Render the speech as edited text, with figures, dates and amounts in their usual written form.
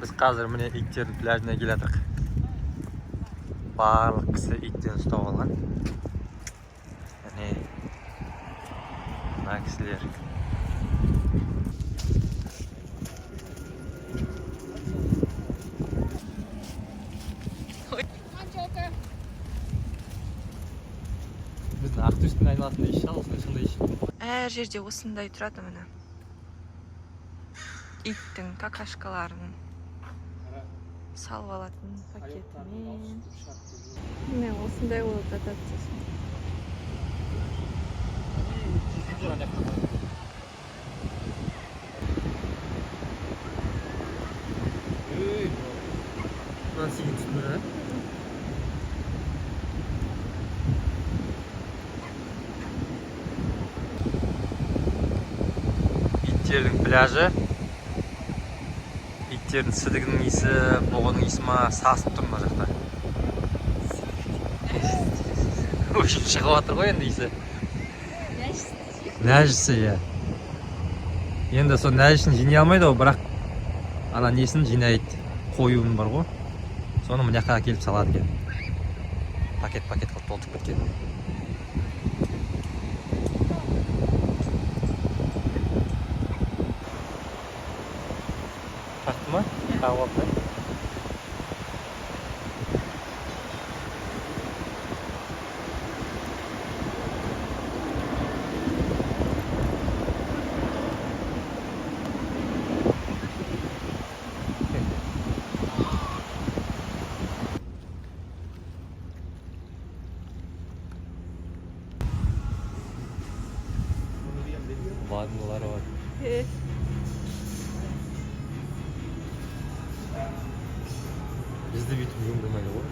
Biz қазір міне иттердің пляжына келатырық. Барлық кісі иттен ұстап алған. Яғни мына кісілер. Біздің Ақтөстің айналасында иш шалысында иш. Әр жерде осындай тұрады міне. Иттің какашкаларын салып алатын пакетімен. Міне осындай болып жатады сосын. Мынаны сен түсіндің бе? Иттердің пляжы. Иттердің сідігінің исі, бұғының исі ма сасып тұр мына жақта. Өшіп шығып жатыр ғой енді исі. Нәжісі, иә. Енді сол нәжісін жинай алмайды ғой, бірақ ана несін жинайды. Қоюын бар ғой. Соны мына жаққа келіп салады екен. Пакет-пакет қылып толтырып кеткен. Тақты ма? Тағы алып. Vadiler var. Bizde bir tüm yumurmayla var.